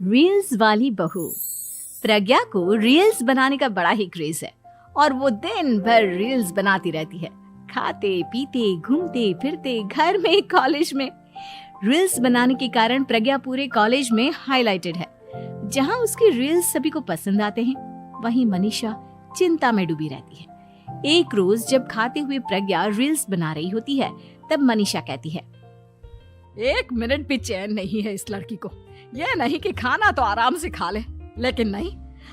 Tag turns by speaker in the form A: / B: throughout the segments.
A: Reels वाली बहू। प्रज्ञा को रील्स बनाने का बड़ा ही क्रेज है और वो दिन भर रील्स बनाती रहती है। खाते पीते घूमते फिरते घर में कॉलेज में रील्स बनाने के कारण प्रज्ञा पूरे कॉलेज में हाईलाइटेड है। जहां उसकी रील्स सभी को पसंद आते हैं, वहीं मनीषा चिंता में डूबी रहती है। एक रोज जब खाते हुए प्रज्ञा रील्स बना रही होती है, तब मनीषा कहती है,
B: 1 मिनट भी चैन नहीं है इस लड़की को। ये नहीं कि खाना तो आराम से खा ले, लेकिन नहीं,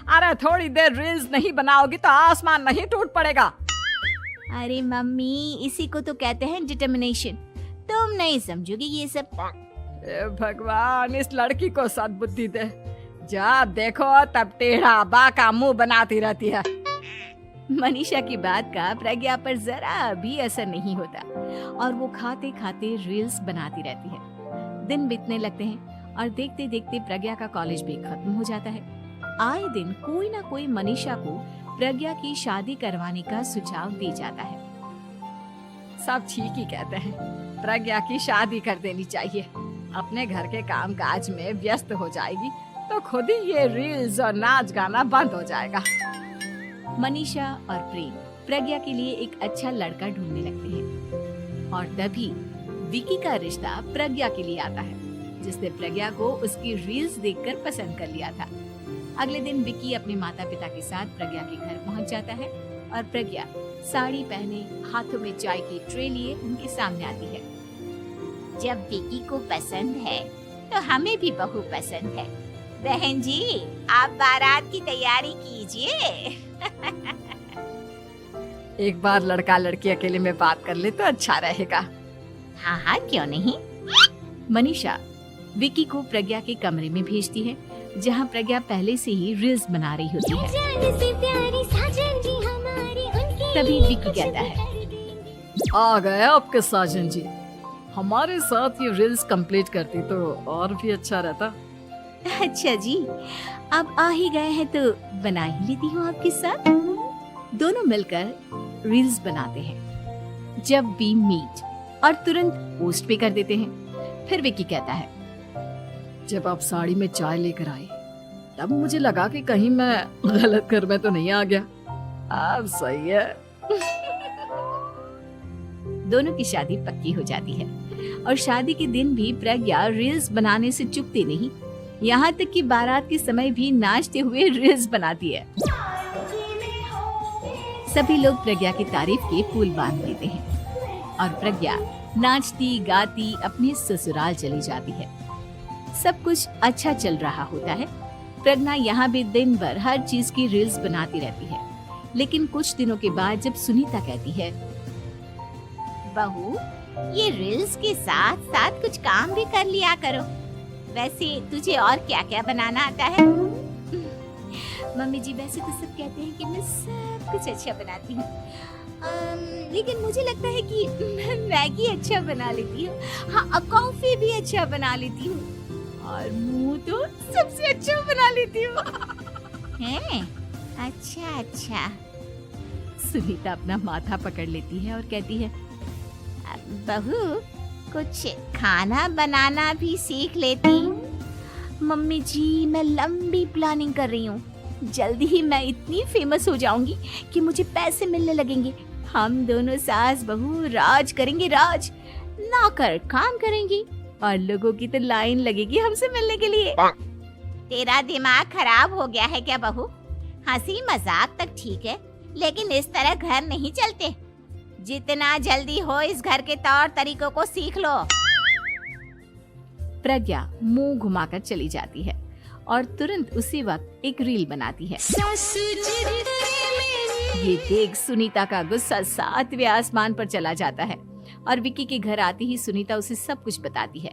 B: अरे थोड़ी देर रील्स नहीं बनाओगी तो आसमान नहीं टूट पड़ेगा।
A: अरे मम्मी, इसी को तो कहते हैं डिटर्मिनेशन। तुम नहीं समझोगी ये सब।
B: भगवान, इस लड़की को सद्बुद्धि दे। जब देखो तब टेढ़ा बाका मुंह बनाती रहती है।
A: मनीषा की बात का प्रज्ञा पर जरा भी असर नहीं होता और वो खाते खाते रील्स बनाती रहती है। दिन बीतने लगते हैं और देखते देखते प्रज्ञा का कॉलेज भी खत्म हो जाता है। आए दिन कोई ना कोई मनीषा को प्रज्ञा की शादी करवाने का सुझाव दे जाता है।
B: सब ठीक ही कहते हैं, प्रज्ञा की शादी कर देनी चाहिए। अपने घर के काम काज में व्यस्त हो जाएगी तो खुद ही ये रील्स और नाच गाना बंद हो जाएगा।
A: मनीषा और प्रेम प्रज्ञा के लिए एक अच्छा लड़का ढूंढने लगते हैं और तभी विकी का रिश्ता प्रज्ञा के लिए आता है, जिसने प्रज्ञा को उसकी रील्स देखकर पसंद कर लिया था। अगले दिन विकी अपने माता पिता के साथ प्रज्ञा के घर पहुंच जाता है और प्रज्ञा साड़ी पहने हाथों में चाय की ट्रे लिए उनके सामने आती है।
C: जब विकी को पसंद है तो हमें भी बहू पसंद है। बहन जी, आप बारात की तैयारी कीजिए।
B: एक बार लड़का लड़की अकेले में बात कर ले तो अच्छा रहेगा।
C: हाँ हाँ, क्यों नहीं।
A: मनीषा विकी को प्रज्ञा के कमरे में भेजती है, जहां प्रज्ञा पहले से ही रील्स बना रही होती है। तभी विकी कहता है,
B: आ गए आपके साजन जी। हमारे साथ ये रील्स कंप्लीट करती तो और भी अच्छा रहता।
A: अच्छा जी, अब आ ही गए हैं तो बना ही लेती हूँ आपके साथ। दोनों मिलकर रील्स बनाते हैं। जब वी मीट और तुरंत पोस्ट भी कर देते हैं। फिर विकी कहता है,
B: जब आप साड़ी में चाय लेकर आए तब मुझे लगा कि कहीं मैं गलत घर में तो नहीं आ गया। अब सही है।
A: दोनों की शादी पक्की हो जाती है और शादी के दिन भी प्रज्ञा रील्स बनाने से चूकती नहीं। यहाँ तक कि बारात के समय भी नाचते हुए रील्स बनाती है। सभी लोग प्रज्ञा की तारीफ के पुल बांध देते हैं और प्रज्ञा नाचती गाती अपने ससुराल चली जाती है। सब कुछ अच्छा चल रहा होता है। प्रज्ञा यहाँ भी दिन भर हर चीज की रील्स बनाती रहती है। लेकिन कुछ दिनों के बाद जब सुनीता कहती है,
C: बहू, ये रील्स के साथ साथ कुछ काम भी कर लिया करो। वैसे तुझे और क्या क्या बनाना आता है?
A: मम्मी जी, वैसे तो सब कहते हैं कि मैं सब कुछ अच्छा बनाती हूँ, लेकिन मुझे लगता है कि मैं मैगी अच्छा बना लेती हूँ। हाँ, कॉफी भी अच्छा बना लेती हूँ और मुंह तो सबसे अच्छा बना लेती हूँ।
C: हैं? अच्छा अच्छा।
A: सुनीता अपना माथा पकड़ लेती है और कहती है,
C: बहू, कुछ खाना बनाना भी सीख लेती।
A: मम्मी जी, मैं लंबी प्लानिंग कर रही हूँ। जल्दी ही मैं इतनी फेमस हो जाऊंगी कि मुझे पैसे मिलने लगेंगे। हम दोनों सास बहू राज करेंगे, राज। नौकर काम करेंगी और लोगों की तो लाइन लगेगी हमसे मिलने के लिए।
C: तेरा दिमाग खराब हो गया है क्या बहू? हंसी मजाक तक ठीक है, लेकिन इस तरह घर नहीं चलते। जितना जल्दी हो इस घर के तौर तरीकों को सीख लो।
A: प्रज्ञा मुंह घुमाकर चली जाती है और तुरंत उसी वक्त एक रील बनाती है। ये देख सुनीता का गुस्सा 7वें आसमान पर चला जाता है और विकी के घर आती ही सुनीता उसे सब कुछ बताती है।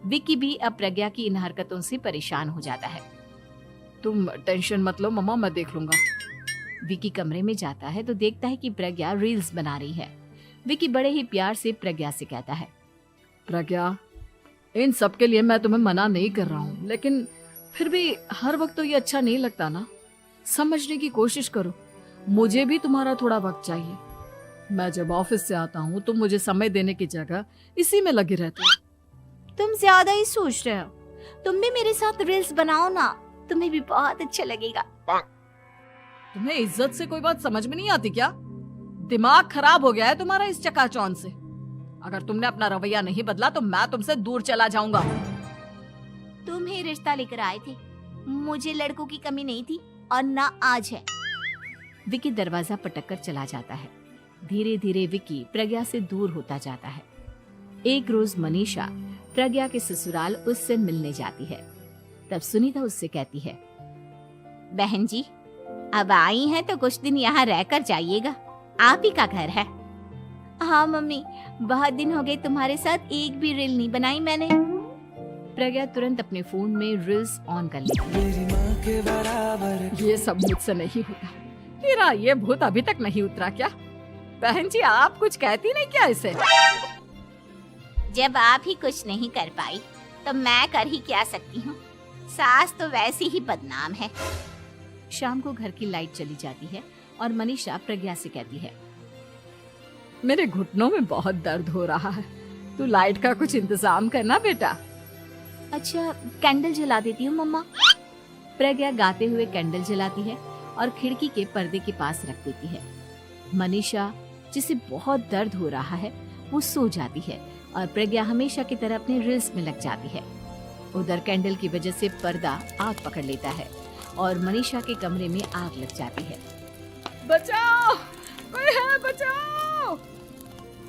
A: विकी भी अब प्रज्ञा की इन हरकतों से परेशान हो जाता है।
B: तुम टेंशन मत लो मम्मा, मैं देख लूंगा।
A: विकी कमरे में जाता है तो देखता है कि प्रज्ञा रील्स बना रही है। विकी बड़े ही प्यार से प्रज्ञा से कहता है,
B: प्रज्ञा, इन सब के लिए मैं तुम्हें मना नहीं कर रहा हूँ, लेकिन फिर भी हर वक्त तो ये अच्छा नहीं लगता ना। समझने की कोशिश करो, मुझे भी तुम्हारा थोड़ा वक्त चाहिए। मैं जब ऑफिस से आता हूँ तो मुझे समय देने की जगह इसी में लगी रहती है।
A: तुम ज्यादा ही सोच रहे हो। तुम भी मेरे साथ रील्स बनाओ ना, तुम्हें भी बहुत अच्छा लगेगा।
B: तुम्हें इज्जत से कोई बात समझ में नहीं आती क्या? दिमाग खराब हो गया है तुम्हारा इस चकाचौंध से। अगर तुमने अपना रवैया नहीं बदला तो मैं तुमसे दूर चला जाऊंगा।
C: तुम ही रिश्ता लेकर आए थे, मुझे लड़कों की कमी नहीं थी और ना आज है।
A: विकी दरवाजा पटक कर चला जाता है। धीरे धीरे विकी प्रज्ञा से दूर होता जाता है। एक रोज मनीषा प्रज्ञा के ससुराल उससे मिलने जाती है। तब सुनीता उससे कहती है,
C: बहन जी, अब आई हैं तो कुछ दिन यहाँ रहकर जाइएगा, आप ही का घर है। हाँ मम्मी, बहुत दिन हो गए तुम्हारे साथ एक भी रील नहीं बनाई मैंने।
A: प्रज्ञा तुरंत अपने फोन में रील्स ऑन कर लेती है।
B: ये सब मुझसे नहीं होता। तेरा ये भूत अभी तक नहीं उतरा क्या? बहन जी, आप कुछ कहती नहीं क्या इसे?
C: जब आप ही कुछ नहीं कर पाई तो मैं कर ही क्या सकती हूँ। सास तो वैसी ही बदनाम है।
A: शाम को घर की लाइट चली जाती है और मनीषा प्रज्ञा से कहती है,
B: मेरे घुटनों में बहुत दर्द हो रहा है, तू लाइट का कुछ इंतजाम करना बेटा।
A: अच्छा, कैंडल जला देती हूँ मम्मा। प्रज्ञा गाते हुए कैंडल जलाती है और खिड़की के पर्दे के पास रख देती है। मनीषा, जिसे बहुत दर्द हो रहा है, वो सो जाती है और प्रज्ञा हमेशा की तरह अपने रील्स में लग जाती है। उधर कैंडल की वजह से पर्दा आग पकड़ लेता है और मनीषा के कमरे में आग लग जाती है।
B: बचाओ, कोई है, बचाओ।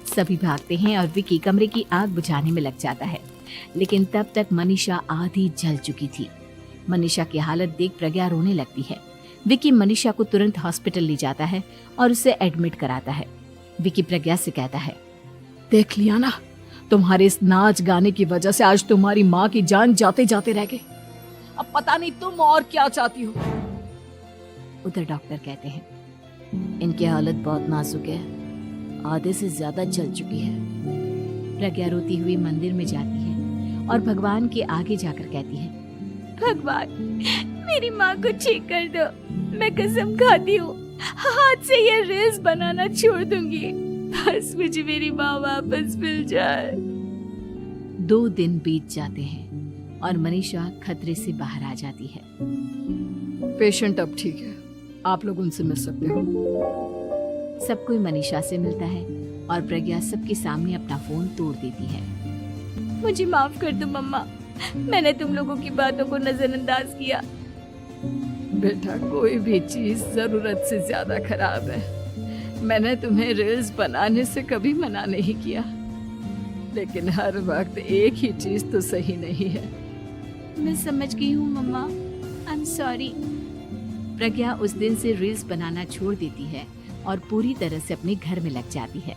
A: सभी भागते हैं और विकी कमरे की आग बुझाने में लग जाता है, लेकिन तब तक मनीषा आधी जल चुकी थी। मनीषा की हालत देख प्रज्ञा रोने लगती है। विकी मनीषा को तुरंत हॉस्पिटल ले जाता है और उसे एडमिट कराता है। विकी प्रज्ञा से कहता है,
B: देख लिया ना, तुम्हारे इस नाच गाने की वजह से आज तुम्हारी माँ की जान जाते जाते रह गई। अब पता नहीं तुम और क्या चाहती हो।
A: उधर डॉक्टर कहते हैं, इनकी हालत बहुत नाजुक है, आधे से ज्यादा जल चुकी है। प्रज्ञा रोती हुई मंदिर में जाती है और भगवान के आगे जाकर कहती है,
C: भगवान, मेरी माँ को ठीक कर दो। मैं कसम खाती हूँ, हाथ से ये रील्स बनाना छोड़ दूंगी। बस मुझे मेरी माँ वापस मिल जाए।
A: 2 दिन बीत जाते हैं और मनीषा खतरे से बाहर आ जाती है।
B: पेशेंट अब ठीक है, आप लोग उनसे मिल सकते हो।
A: सब कोई मनीषा से मिलता है और प्रज्ञा सबके सामने अपना फोन तोड़ देती है।
C: मुझे माफ कर दो मम्मा, मैंने तुम लोगों की बातों को नजरअंदाज किया।
B: बेटा, कोई भी चीज जरूरत से ज्यादा खराब है। मैंने तुम्हें रील्स बनाने से कभी मना नहीं किया, लेकिन हर वक्त एक ही चीज तो सही नहीं है।
C: मैं समझ गई हूँ मम्मा, आई एम सॉरी।
A: प्रज्ञा उस दिन से रील्स बनाना छोड़ देती है और पूरी तरह से अपने घर में लग जाती है।